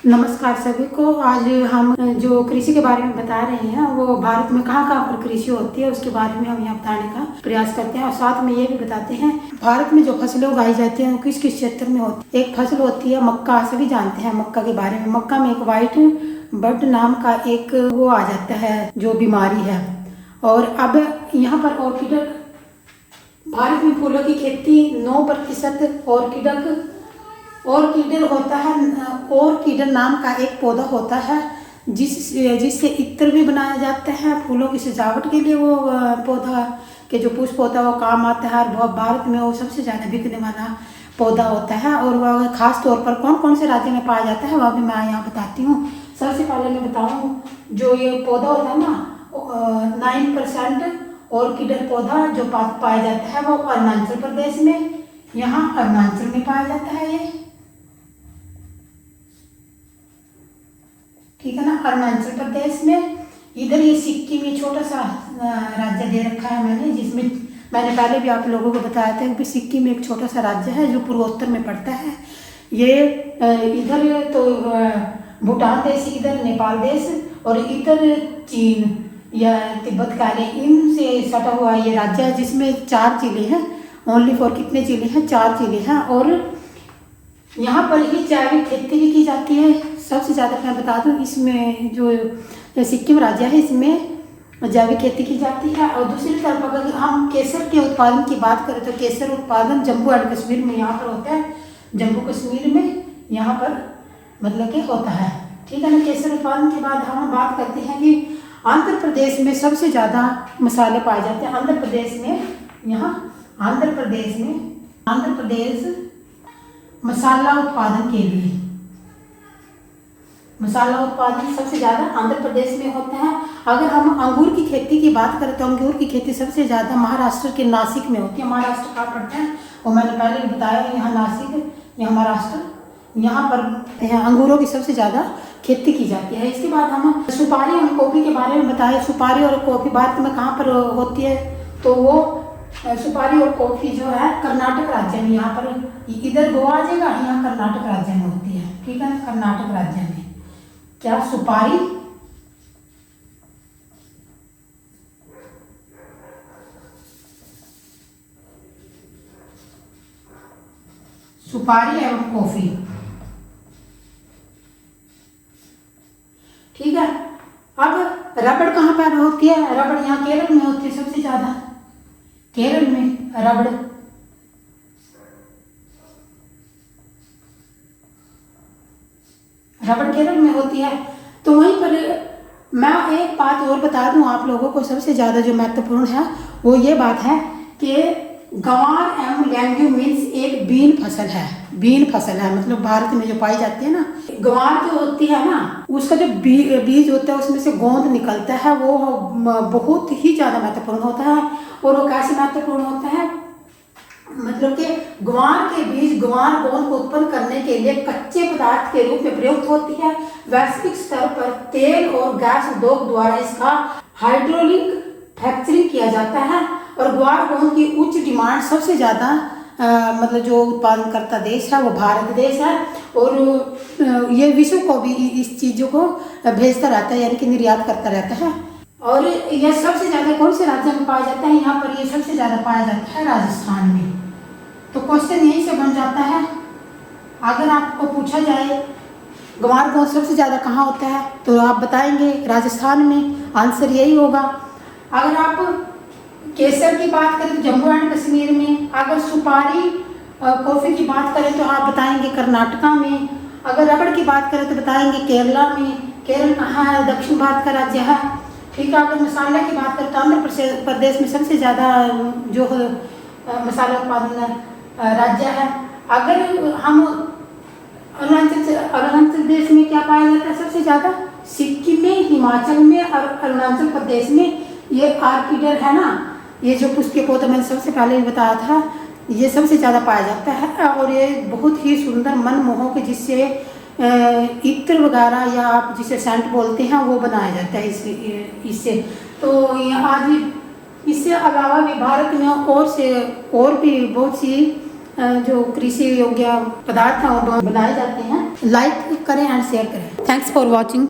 नमस्कार सभी को। आज हम जो कृषि के बारे में बता रहे हैं वो भारत में कहाँ कहाँ पर कृषि होती है उसके बारे में हम यहाँ बताने का प्रयास करते हैं और साथ में ये भी बताते हैं भारत में जो फसलें उगाई जाती हैं वो किस किस क्षेत्र में होती है। एक फसल होती है मक्का, सभी जानते हैं मक्का के बारे में। मक्का में एक व्हाइट बर्ड नाम का एक वो आ जाता है जो बीमारी है। और अब यहाँ पर ऑर्किड, भारत में फूलों की खेती 9% ऑर्किड होता है। ऑर्किड नाम का एक पौधा होता है जिससे इत्र भी बनाया जाता है। फूलों की सजावट के लिए वो पौधा के जो पुष्प होता है वो काम आता है और भारत में वो सबसे ज़्यादा बिकने वाला पौधा होता है। और वह खास तौर पर कौन कौन से राज्य में पाया जाता है वह भी मैं यहाँ बताती हूँ। सबसे पहले मैं बताऊँ जो ये पौधा होता है ना 9% ऑर्किड पौधा जो पाया जाता है वो अरुणाचल प्रदेश में, यहाँ अरुणाचल में पाया जाता है ये, ठीक है ना, अरुणाचल प्रदेश में। इधर ये सिक्किम, ये छोटा सा राज्य दे रखा है मैंने, जिसमें मैंने पहले भी आप लोगों को बताया था कि सिक्किम एक छोटा सा राज्य है जो पूर्वोत्तर में पड़ता है। ये इधर तो भूटान देश, इधर नेपाल देश और इधर चीन या तिब्बत काले, इनसे सटा हुआ ये राज्य है जिसमें 4 जिले हैं। ओनली फॉर कितने जिले हैं? 4 जिले हैं। और यहाँ पर ही जैविक खेती भी की जाती है। सबसे ज़्यादा मैं बता दूँ इसमें जो सिक्किम राज्य है इसमें जैविक खेती की जाती है। और दूसरी तरफ अगर हम केसर के उत्पादन की बात करें तो केसर उत्पादन जम्मू एंड कश्मीर में यहाँ पर होता है। जम्मू कश्मीर में यहाँ पर मतलब कि होता है, ठीक है ना। केसर उत्पादन के बाद हम बात करते हैं कि आंध्र प्रदेश में सबसे ज़्यादा मसाले पाए जाते हैं। आंध्र प्रदेश में, यहाँ आंध्र प्रदेश मसाला उत्पादन के लिए, मसाला उत्पादन सबसे ज़्यादा आंध्र प्रदेश में होता है। अगर हम अंगूर की खेती की बात करें तो अंगूर की खेती सबसे ज़्यादा महाराष्ट्र के नासिक में होती है। महाराष्ट्र कहाँ पड़ता है और मैंने पहले भी बताया, यहाँ नासिक, यहाँ महाराष्ट्र, यहाँ पर अंगूरों की सबसे ज़्यादा खेती की जाती है। इसके बाद हम सुपारी और कॉफ़ी के बारे में बताएं। सुपारी और कॉफ़ी भारत में कहाँ पर होती है तो वो सुपारी और कॉफ़ी जो है कर्नाटक राज्य में, यहाँ पर इधर गोवा आ जाएगा, यहाँ कर्नाटक राज्य में होती है, ठीक है ना। कर्नाटक राज्य में क्या सुपारी एवं कॉफी, ठीक है। अब रबड़ कहाँ पर होती है? रबड़ यहाँ केरल में होती है सबसे ज्यादा, केरल में रबड़ केरल में होती है। तो वहीं पर मैं एक बात और बता दूं आप लोगों को, सबसे ज़्यादा जो महत्वपूर्ण है वो ये बात है कि गंवार एवं लेग्यूमिन्स एक बीन फसल है, मतलब भारत में जो पाई जाती है ना। गंवार जो होती है ना उसका जो बीज होता है उसमें से गोंद निकलता है, वो बहुत ही ज़्यादा महत्वपूर्ण होता है। और वो कैसे महत्वपूर्ण होता है, मतलब कि ग्वार के बीज ग्वार गोंद को उत्पन्न करने के लिए कच्चे पदार्थ के रूप में प्रयुक्त होती है। वैश्विक स्तर पर तेल और गैस उद्योग द्वारा इसका हाइड्रोलिक फ्रैक्चरिंग किया जाता है। और ग्वार गोंद की उच्च डिमांड सबसे ज़्यादा मतलब जो उत्पादन करता देश है वो भारत देश है। और ये विश्व को भी इस चीज़ों को भेजता रहता है, यानी कि निर्यात करता रहता है। और यह सबसे ज़्यादा कौन से राज्य में पाया जाता है? यहाँ पर ये सबसे ज़्यादा पाया जाता है राजस्थान में। तो क्वेश्चन यहीं से बन जाता है, अगर आपको पूछा जाए ग्वार गोंद सबसे ज़्यादा कहाँ होता है तो आप बताएंगे राजस्थान में, आंसर यही होगा। अगर आप केसर की बात करें तो जम्मू एंड कश्मीर में, अगर सुपारी कॉफ़ी की बात करें तो आप बताएंगे कर्नाटका में, अगर रबड़ की बात करें तो बताएंगे केरला में। केरल कहाँ है? दक्षिण भारत का राज्य है, ठीक है। अगर मसाले की बात करें तो आंध्र प्रदेश में सबसे ज़्यादा जो मसाला उत्पादन राज्य है। अगर हम अरुणाचल प्रदेश में क्या पाया जाता है सबसे ज़्यादा? सिक्किम में, हिमाचल में और अरुणाचल प्रदेश में ये ऑर्किड है ना, ये जो पुष्पीय पौधा मैंने सबसे पहले भी बताया था, ये सबसे ज़्यादा पाया जाता है। और ये बहुत ही सुंदर मनमोहक, जिससे इत्र वगैरह या आप जिसे सेंट बोलते हैं वो बनाया जाता है इससे। तो आज इससे अलावा भी भारत में और भी बहुत सी जो कृषि योग्य पदार्थ हैं वो बनाए जाते हैं। लाइक करें एंड शेयर करें। Thanks for watching.